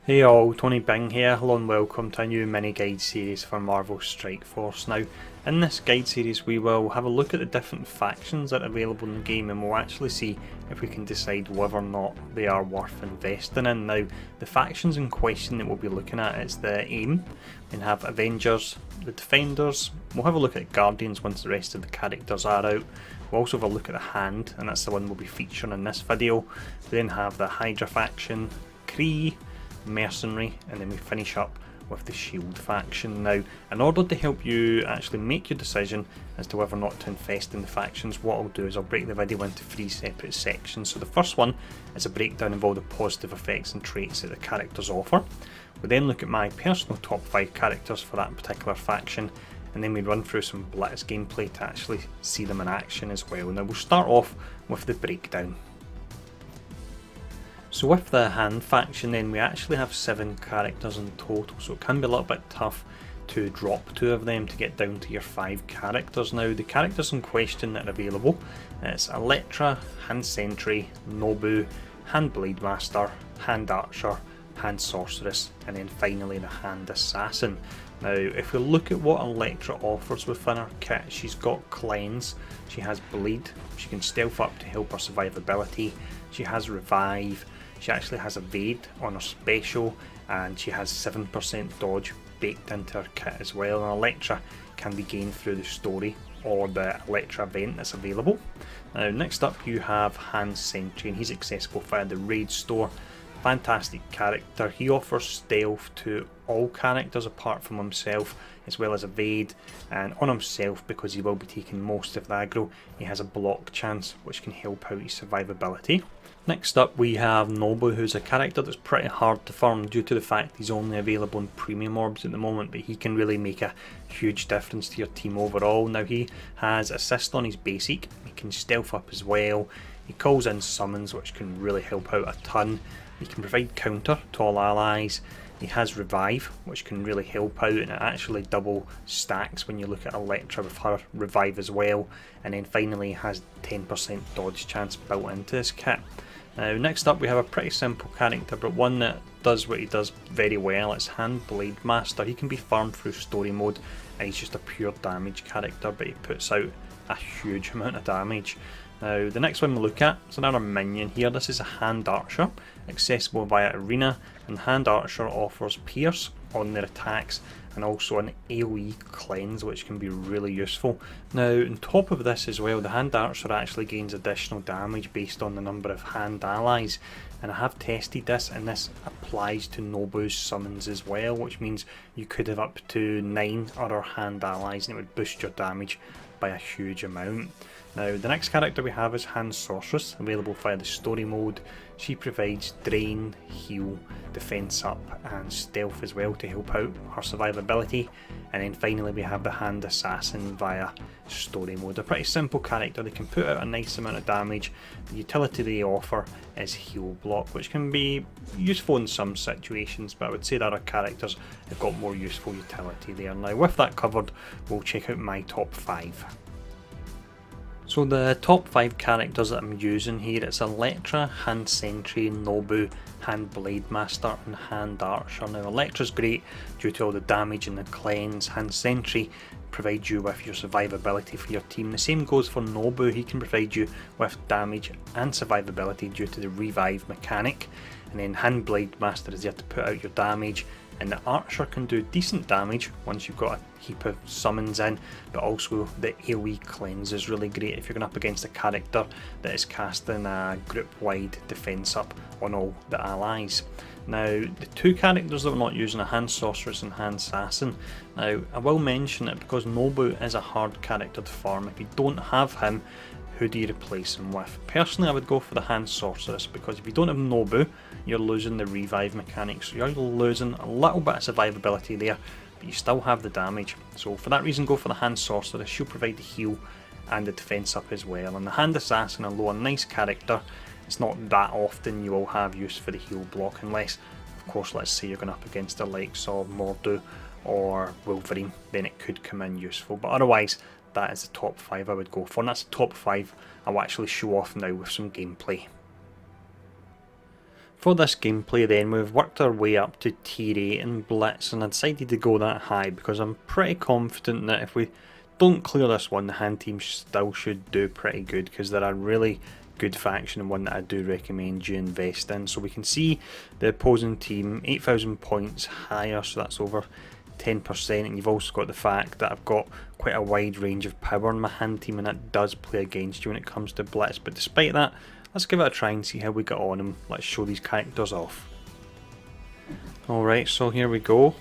Hey all, Tony Bing here. Hello and welcome to a new mini guide series for Marvel Strike Force. Now, in this guide series we will have a look at the different factions that are available in the game, and we'll actually see if we can decide whether or not they are worth investing in. Now, the factions in question that we'll be looking at is the AIM. We have Avengers, the Defenders, we'll have a look at Guardians once the rest of the characters are out. We'll also have a look at the Hand, and that's the one we'll be featuring in this video. We then have the Hydra faction, Kree, Mercenary, and then we finish up with the Shield faction. Now, in order to help you actually make your decision as to whether or not to invest in the factions, what I'll do is I'll break the video into 3 separate sections. So the first one is a breakdown of all the positive effects and traits that the characters offer. We'll then look at my personal top 5 characters for that particular faction, and then we run through some Blitz gameplay to actually see them in action as well. Now we'll start off with the breakdown. So with the Hand faction then, we actually have 7 characters in total, so it can be a little bit tough to drop 2 of them to get down to your 5 characters. Now, the characters in question that are available, it's Elektra, Hand Sentry, Nobu, Hand Blade Master, Hand Archer, Hand Sorceress, and then finally the Hand Assassin. Now, if we look at what Elektra offers within her kit, she's got Cleanse, she has Bleed, she can stealth up to help her survivability, she has Revive, she actually has Evade on her special, and she has 7% dodge baked into her kit as well. And Elektra can be gained through the story or the Elektra event that's available. Now, next up you have Hand Sentry, and he's accessible via the raid store. Fantastic character. He offers stealth to all characters apart from himself, as well as evade, and on himself, because he will be taking most of the aggro, he has a block chance which can help out his survivability. Next up we have Nobu, who's a character that's pretty hard to farm due to the fact he's only available in premium orbs at the moment, but he can really make a huge difference to your team overall. Now, he has assist on his basic, he can stealth up as well, he calls in summons which can really help out a ton, he can provide counter to all allies, he has Revive which can really help out, and it actually double stacks when you look at Elektra with her Revive as well, and then finally he has 10% dodge chance built into his kit. Now, next up we have a pretty simple character, but one that does what he does very well. It's Hand Blade Master. He can be farmed through story mode, and he's just a pure damage character, but he puts out a huge amount of damage. Now, the next one we look at is another minion here. This is a Hand Archer, accessible via Arena, and Hand Archer offers Pierce on their attacks and also an AoE cleanse, which can be really useful. Now, on top of this as well, the Hand Archer actually gains additional damage based on the number of hand allies, and I have tested this, and this applies to Nobu's summons as well, which means you could have up to 9 other hand allies and it would boost your damage by a huge amount. Now, the next character we have is Hand Sorceress, available via the story mode. She provides Drain, Heal, Defense Up and Stealth as well to help out her survivability. And then finally we have the Hand Assassin via story mode. A pretty simple character, they can put out a nice amount of damage. The utility they offer is Heal Block, which can be useful in some situations, but I would say that other characters have got more useful utility there. Now, with that covered, we'll check out my top 5. So the top 5 characters that I'm using here, it's Elektra, Hand Sentry, Nobu, Hand Blade Master and Hand Archer. Now, Elektra's great due to all the damage and the cleanse. Hand Sentry provides you with your survivability for your team. The same goes for Nobu, he can provide you with damage and survivability due to the revive mechanic. And then Hand Blade Master is there to put out your damage, and the Archer can do decent damage once you've got a heap of summons in, but also the AoE cleanse is really great if you're going up against a character that is casting a group-wide defense up on all the allies. Now, the 2 characters that we're not using are Hand Sorceress and Hand Assassin. Now, I will mention it because Nobu is a hard character to farm. If you don't have him, who do you replace him with? Personally, I would go for the Hand Sorceress, because if you don't have Nobu, you're losing the revive mechanics, so you're losing a little bit of survivability there, but you still have the damage. So for that reason, go for the Hand Sorceress. She'll provide the heal and the defense up as well. And the Hand Assassin, although a nice character, it's not that often you will have use for the heal block, unless, of course, let's say you're going up against the likes of Mordo or Wolverine, then it could come in useful. But otherwise, that is the top 5 I would go for, and that's the top 5 I'll actually show off now with some gameplay. For this gameplay then, we've worked our way up to tier 8 in Blitz, and I decided to go that high because I'm pretty confident that if we don't clear this one, the hand team still should do pretty good, because they're a really good faction and one that I do recommend you invest in. So we can see the opposing team 8,000 points higher, so that's over 10%, and you've also got the fact that I've got quite a wide range of power in my hand team, and that does play against you when it comes to Blitz. But despite that, let's give it a try and see how we get on, and let's show these characters off. Alright, so here we go.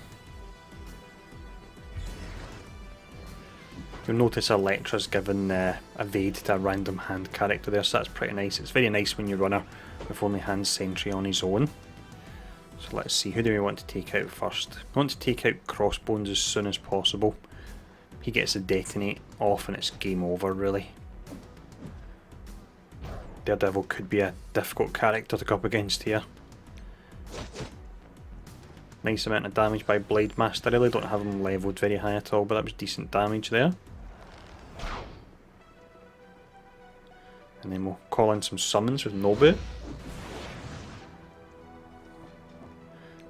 You'll notice Electra's given evade to a random hand character there, so that's pretty nice. It's very nice when you run her with only hand sentry on his own. So let's see, who do we want to take out first? We want to take out Crossbones as soon as possible. He gets to detonate off and it's game over really. Daredevil could be a difficult character to go up against here. Nice amount of damage by Blade Master. I really don't have him levelled very high at all, but that was decent damage there. And then we'll call in some summons with Nobu.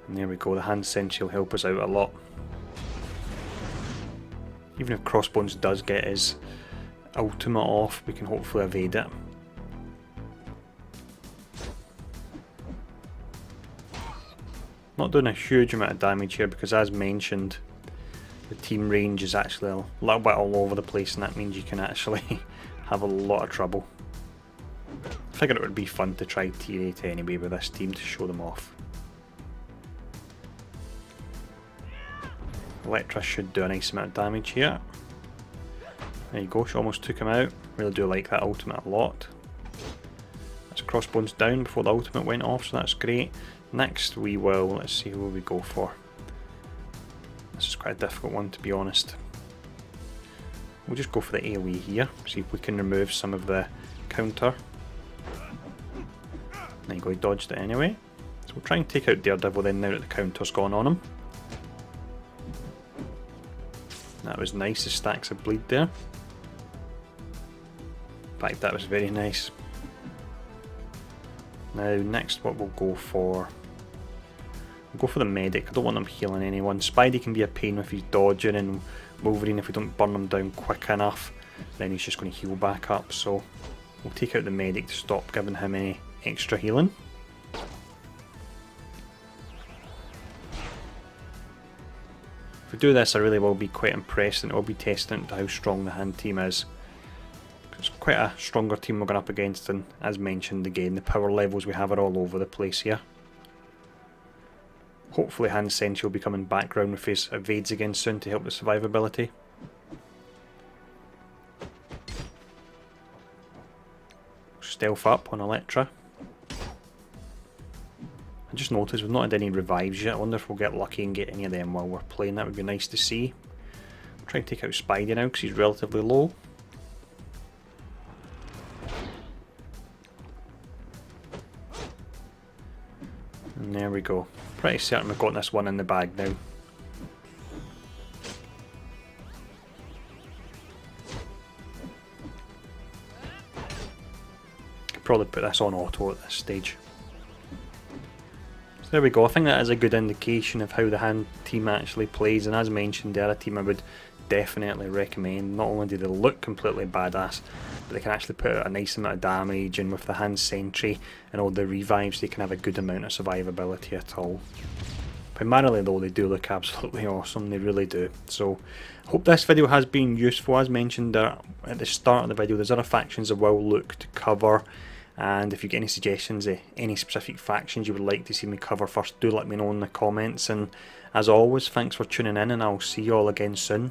And there we go, the hand sentry will help us out a lot. Even if Crossbones does get his ultimate off, we can hopefully evade it. Not doing a huge amount of damage here because, as mentioned, the team range is actually a little bit all over the place, and that means you can actually have a lot of trouble. I figured it would be fun to try tier 8 anyway with this team to show them off. Electra should do a nice amount of damage here. There you go, she almost took him out. Really do like that ultimate a lot. That's Crossbones down before the ultimate went off, so that's great. Next we will, let's see who we go for. This is quite a difficult one to be honest. We'll just go for the AoE here, see if we can remove some of the counter. There you go, he dodged it anyway. So we'll try and take out Daredevil then now that the counter's gone on him. That was nice, the stacks of bleed there. In fact, that was very nice. Now next what we'll go for, we'll go for the medic. I don't want him healing anyone. Spidey can be a pain if he's dodging, and Wolverine, if we don't burn him down quick enough, then he's just going to heal back up. So we'll take out the medic to stop giving him any extra healing. If we do this, I really will be quite impressed, and it will be testament to how strong the hand team is. It's quite a stronger team we're going up against, and as mentioned again, the power levels we have are all over the place here. Hopefully Hand Sentry will be coming back round with his evades again soon to help the survivability. Stealth up on Electra. I just noticed we've not had any revives yet. I wonder if we'll get lucky and get any of them while we're playing. That would be nice to see. I'll try and take out Spidey now because he's relatively low. And there we go. Pretty certain we've got this one in the bag now. Could probably put this on auto at this stage. So there we go. I think that is a good indication of how the hand team actually plays, and as mentioned, they're a team I would definitely recommend. Not only do they look completely badass, but they can actually put out a nice amount of damage, and with the hand sentry and all the revives they can have a good amount of survivability at all. Primarily though, they do look absolutely awesome, they really do. So I hope this video has been useful. As mentioned at the start of the video, there's other factions I will look to cover, and if you get any suggestions of any specific factions you would like to see me cover first, do let me know in the comments. And as always, thanks for tuning in, and I'll see you all again soon.